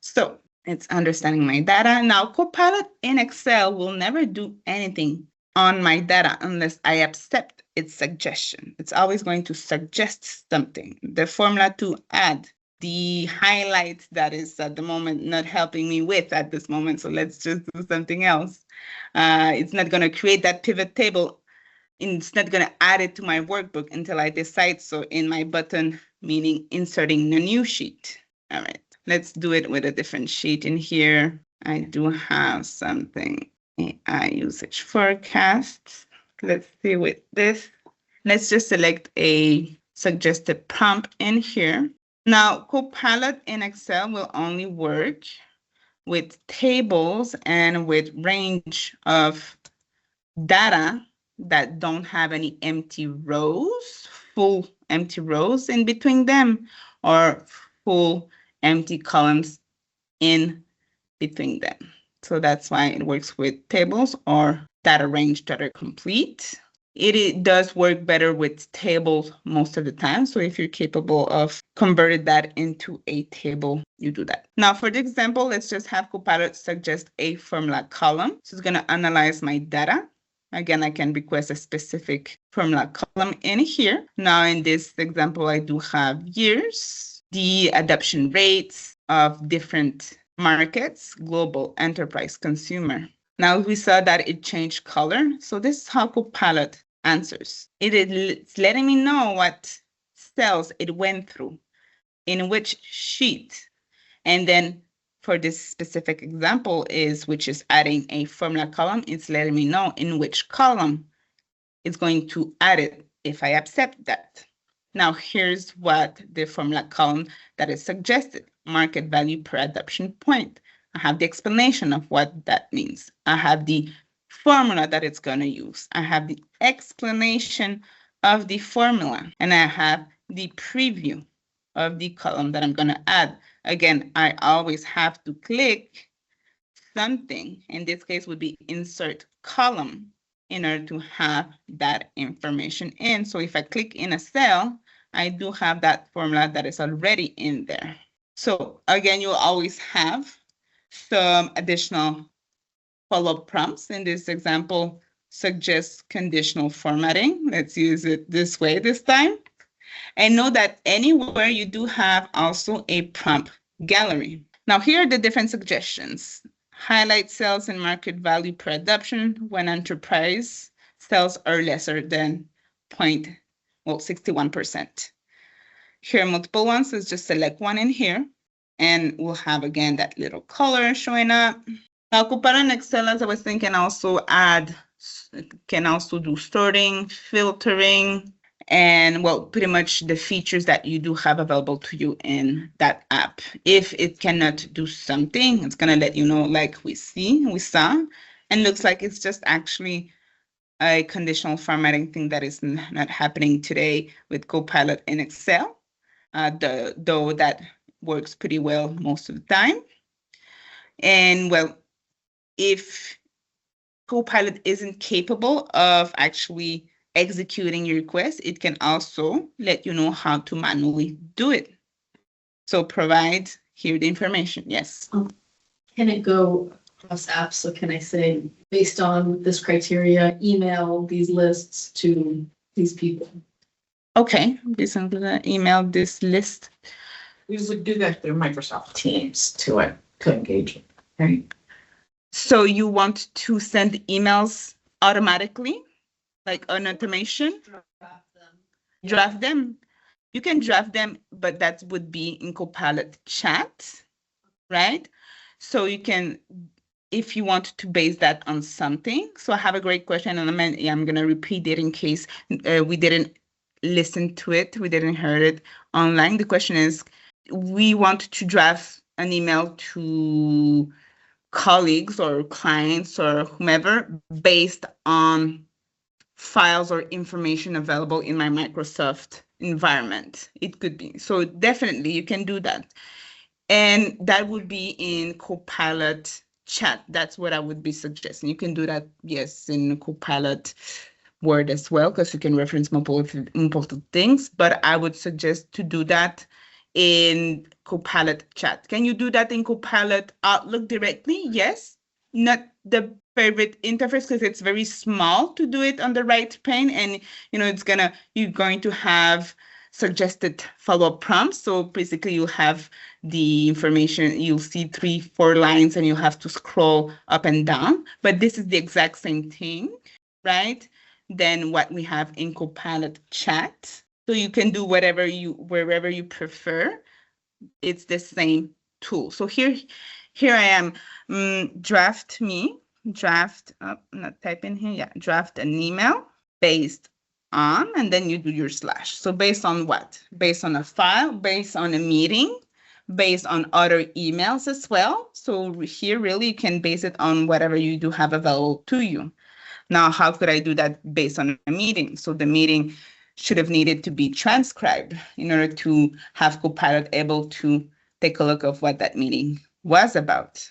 C: So it's understanding my data. Now, Copilot in Excel will never do anything on my data unless I accept its suggestion. It's always going to suggest something. The formula to add, the highlight that is at the moment not helping me with at this moment. So let's just do something else. It's not going to create that pivot table. It's not going to add it to my workbook until I decide so in my button, meaning inserting a new sheet. All right, let's do it with a different sheet in here. I do have something, AI usage forecast. Let's see with this. Let's just select a suggested prompt in here. Now, Copilot in Excel will only work with tables and with range of data that don't have any empty rows, full empty rows in between them, or full empty columns in between them. So that's why it works with tables or data range that are complete. It does work better with tables most of the time. So if you're capable of converting that into a table, you do that. Now for the example, let's just have Copilot suggest a formula column. So it's going to analyze my data. Again, I can request a specific formula column in here. Now in this example, I do have years, the adoption rates of different markets, global, enterprise, consumer. Now we saw that it changed color. So this is how Copilot answers. It's letting me know what cells it went through, in which sheet. And then for this specific example which is adding a formula column, it's letting me know in which column it's going to add it if I accept that. Now here's what the formula column that is suggested, market value per adoption point. I have the explanation of what that means. I have the formula that it's going to use. I have the explanation of the formula, and I have the preview of the column that I'm going to add. Again, I always have to click something. In this case would be insert column in order to have that information in. So if I click in a cell, I do have that formula that is already in there. So again, you'll always have some additional follow-up prompts. In this example, suggest conditional formatting. Let's use it this way this time. And know that anywhere you do have also a prompt gallery. Now here are the different suggestions. Highlight cells and market value per adoption when enterprise cells are lesser than 61%. Here are multiple ones, so just select one in here. And we'll have, again, that little color showing up. Now, Copilot in Excel, as I was thinking, can also do sorting, filtering, and well, pretty much the features that you do have available to you in that app. If it cannot do something, it's going to let you know, like we saw, and looks like it's just actually a conditional formatting thing that is not happening today with Copilot in Excel, though that works pretty well most of the time. And well, if Copilot isn't capable of actually executing your request, it can also let you know how to manually do it. So provide here the information. Yes.
D: Can it go across apps? So can I say, based on this criteria, email these lists to these people?
C: Okay, based on the email this list.
E: We would do that through Microsoft Teams to engage it, right?
C: So you want to send emails automatically, like an automation? Draft them. You can draft them, but that would be in Copilot chat, right? So you can, if you want to base that on something. So I have a great question, and I'm going to repeat it in case we didn't listen to it, we didn't hear it online. The question is, we want to draft an email to colleagues or clients or whomever based on files or information available in my Microsoft environment. It could be. So definitely you can do that. And that would be in Copilot chat. That's what I would be suggesting. You can do that, yes, in Copilot Word as well, because you can reference multiple things. But I would suggest to do that in Copilot chat. Can you do that in Copilot Outlook directly? Yes. Not the favorite interface because it's very small to do it on the right pane, and you're going to have suggested follow-up prompts. So basically you'll have the information, you'll see 3-4 lines and you'll have to scroll up and down. But this is the exact same thing, right? Than what we have in Copilot chat. So you can do wherever you prefer. it's the same tool. So here I am, draft, not type in here, yeah, draft an email based on, and then you do your slash. So based on what? Based on a file, based on a meeting, based on other emails as well. So here really you can base it on whatever you do have available to you. Now, how could I do that based on a meeting? So the meeting should have needed to be transcribed in order to have Copilot able to take a look of what that meeting was about.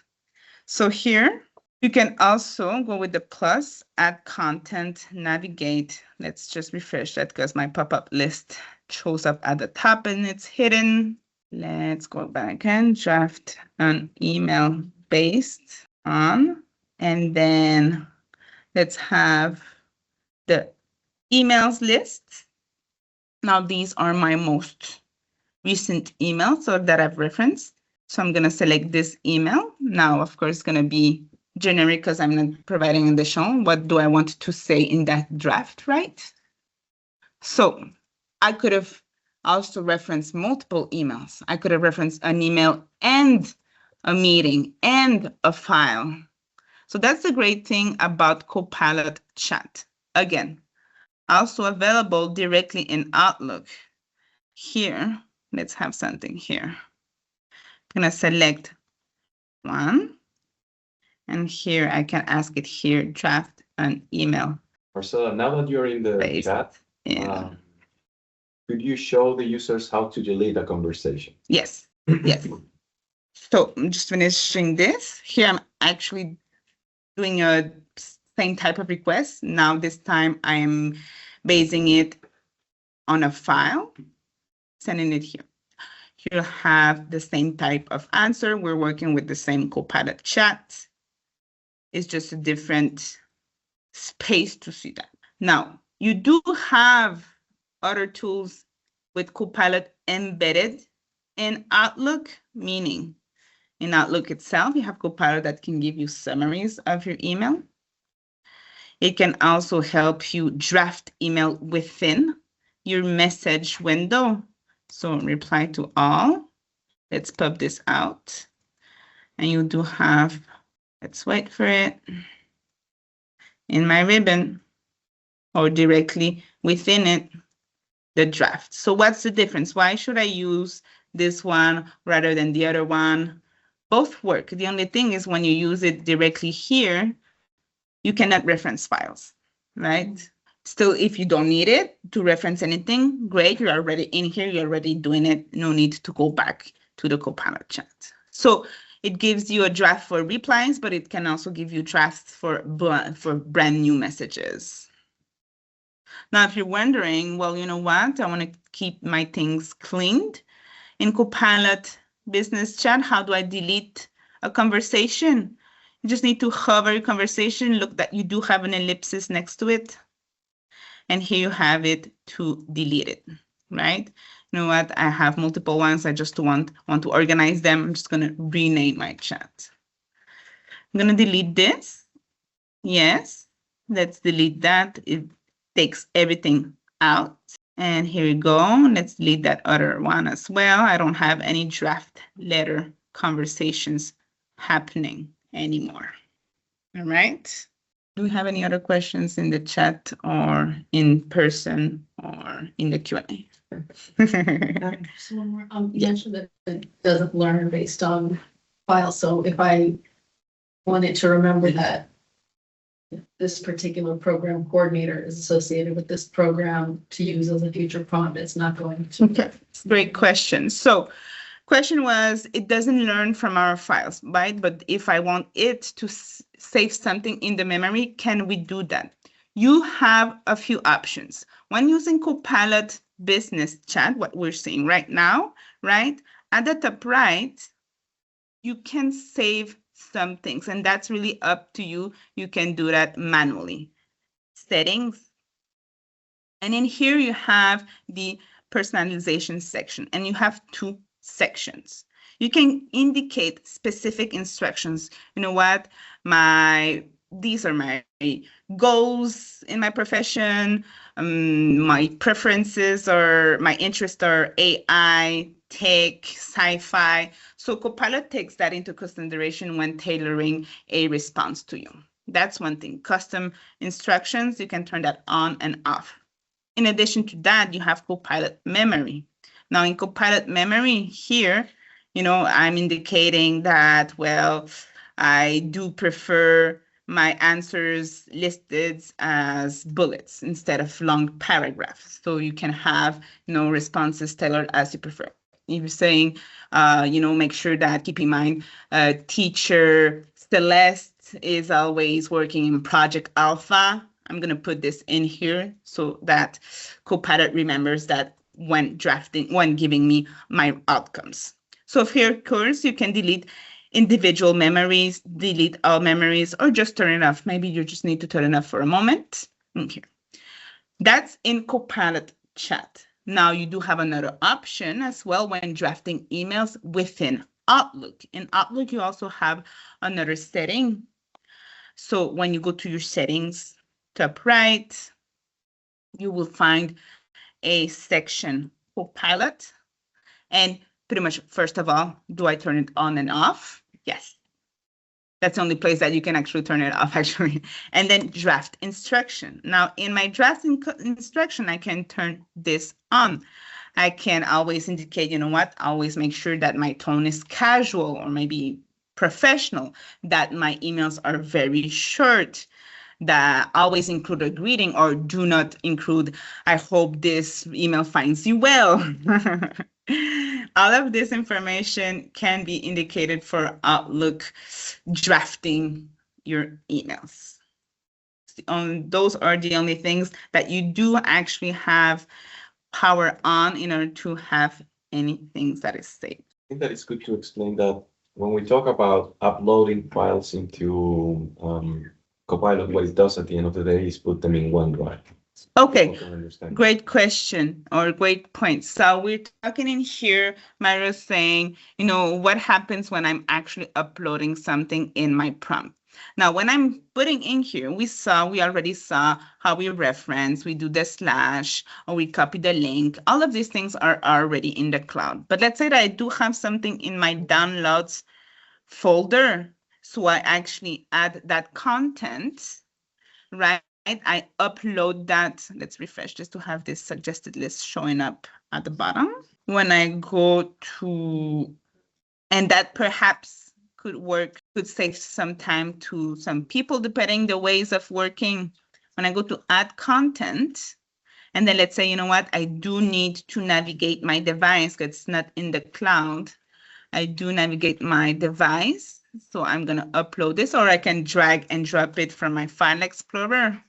C: So here, you can also go with the plus, add content, navigate. Let's just refresh that because my pop-up list shows up at the top and it's hidden. Let's go back and draft an email based on, and then let's have the emails list. Now, these are my most recent emails that I've referenced. So I'm going to select this email. Now, of course, it's going to be generic because I'm not providing additional. What do I want to say in that draft, right? So I could have also referenced multiple emails. I could have referenced an email and a meeting and a file. So that's the great thing about Copilot Chat. Again, also available directly in Outlook. Here, let's have something here. I'm going to select one. And here I can ask it here, draft an email.
B: Marcela, now that you're in the chat, could you show the users how to delete a conversation?
C: Yes, yes. So I'm just finishing this. Here I'm actually doing a same type of request. Now this time I am basing it on a file, sending it here. You'll have the same type of answer. We're working with the same Copilot Chat. It's just a different space to see that. Now, you do have other tools with Copilot embedded in Outlook, meaning in Outlook itself, you have Copilot that can give you summaries of your email. It can also help you draft email within your message window. So reply to all. Let's pop this out. And you do have, let's wait for it, in my ribbon or directly within it, the draft. So what's the difference? Why should I use this one rather than the other one? Both work. The only thing is when you use it directly here, you cannot reference files, right? Still, if you don't need it to reference anything, great, you're already in here, you're already doing it. No need to go back to the Copilot Chat. So it gives you a draft for replies, but it can also give you drafts for brand new messages. Now, if you're wondering, well, you know what? I want to keep my things cleaned. In Copilot Business Chat, how do I delete a conversation? You just need to hover your conversation, look that you do have an ellipsis next to it. And here you have it to delete it, right? You know what? I have multiple ones. I just want to organize them. I'm just going to rename my chat. I'm going to delete this. Yes, let's delete that. It takes everything out. And here we go. Let's delete that other one as well. I don't have any draft letter conversations happening anymore. All right. Do we have any other questions in the chat or in person or in the Q&A?
D: So one more, you mentioned that it doesn't learn based on files. So if I wanted to remember that this particular program coordinator is associated with this program to use as a future prompt, it's not going to.
C: Okay, great question. So question was, it doesn't learn from our files, right? But if I want it to save something in the memory, can we do that? You have a few options. When using Copilot Business Chat, what we're seeing right now, right? At the top right, you can save some things, and that's really up to you. You can do that manually. Settings. And in here you have the personalization section, and you have two sections. You can indicate specific instructions. You know what? These are my goals in my profession, my preferences or my interests are AI, tech, sci-fi. So Copilot takes that into consideration when tailoring a response to you. That's one thing. Custom instructions, you can turn that on and off. In addition to that, you have Copilot memory. Now in Copilot memory here, I'm indicating that, well, I do prefer my answers listed as bullets instead of long paragraphs. So you can have, responses tailored as you prefer. If you're saying, make sure that, keep in mind, teacher Celeste is always working in Project Alpha. I'm going to put this in here so that Copilot remembers that when giving me my outcomes. So here, of course, you can delete individual memories, delete all memories, or just turn it off. Maybe you just need to turn it off for a moment. Okay. That's in Copilot chat. Now you do have another option as well when drafting emails within Outlook. In Outlook, you also have another setting. So when you go to your settings, top right, you will find a section Copilot. And pretty much, first of all, do I turn it on and off? Yes. That's the only place that you can actually turn it off, actually. And then draft instruction. Now, in my draft instruction, I can turn this on. I can always indicate, always make sure that my tone is casual or maybe professional, that my emails are very short, that always include a greeting or do not include, I hope this email finds you well. All of this information can be indicated for Outlook drafting your emails. Those are the only things that you do actually have power on in order to have anything that is saved.
B: I think that it's good to explain that when we talk about uploading files into Copilot, what it does at the end of the day is put them in OneDrive.
C: Okay, great question or great point. So we're talking in here, Myra's saying, what happens when I'm actually uploading something in my prompt? Now, when I'm putting in here, we already saw how we reference, we do the slash, or we copy the link. All of these things are already in the cloud. But let's say that I do have something in my downloads folder. So I actually add that content, right? I upload that. Let's refresh just to have this suggested list showing up at the bottom. When I go to, and that perhaps could save some time to some people, depending the ways of working. When I go to add content, and then let's say, I do need to navigate my device because it's not in the cloud. I do navigate my device. So I'm going to upload this, or I can drag and drop it from my file explorer.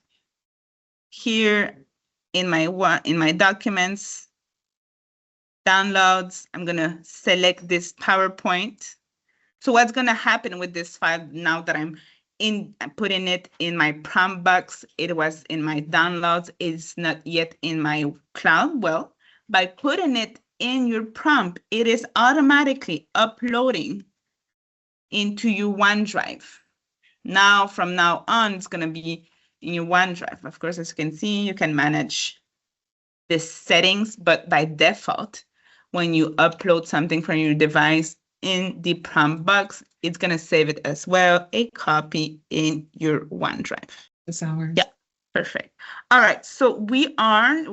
C: Here in my documents, downloads, I'm going to select this PowerPoint. So what's going to happen with this file now that I'm putting it in my prompt box? It was in my downloads. It's not yet in my cloud. Well, by putting it in your prompt, it is automatically uploading into your OneDrive. Now, from now on, it's going to be in your OneDrive. Of course, as you can see, you can manage the settings, but by default, when you upload something from your device in the prompt box, it's going to save it as well, a copy in your OneDrive.
A: This hour.
C: Yeah, perfect. All right, so we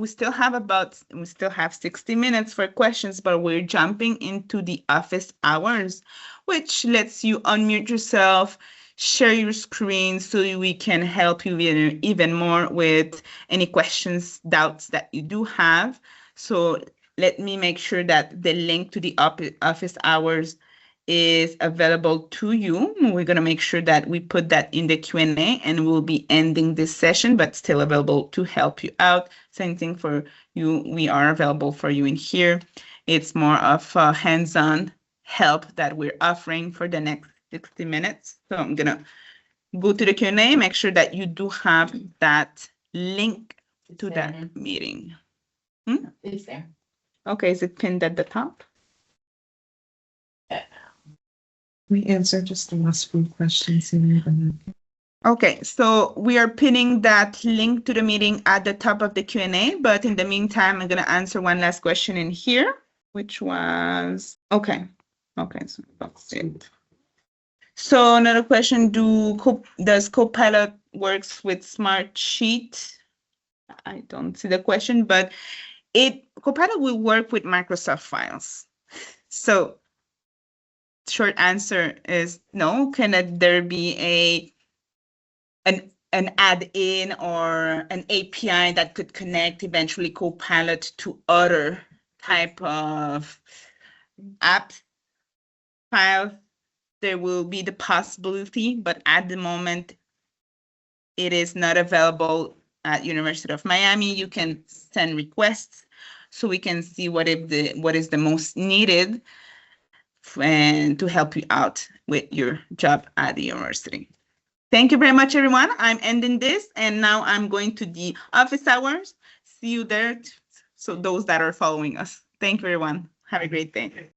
C: still have 60 minutes for questions, but we're jumping into the office hours, which lets you unmute yourself, share your screen so we can help you even more with any questions, doubts that you do have. So let me make sure that the link to the office hours is available to you. We're going to make sure that we put that in the Q&A, and we'll be ending this session, but still available to help you out. Same thing for you. We are available for you in here. It's more of a hands-on help that we're offering for the next 60 minutes. So I'm going to go to the Q&A, make sure that you do have that link to that meeting.
D: It's there.
C: Okay, is it pinned at the top?
A: We answer just the last few questions.
C: Okay, so we are pinning that link to the meeting at the top of the Q&A, but in the meantime, I'm going to answer one last question in here. which was, okay, so that's it. So another question, does Copilot works with Smartsheet? I don't see the question, but Copilot will work with Microsoft files. So short answer is no. Can there be an add-in or an API that could connect eventually Copilot to other type of app files? There will be the possibility, but at the moment, it is not available at University of Miami. You can send requests so we can see what is the most needed and to help you out with your job at the university. Thank you very much, everyone. I'm ending this, and now I'm going to the office hours. See you there. So those that are following us. Thank you, everyone. Have a great day.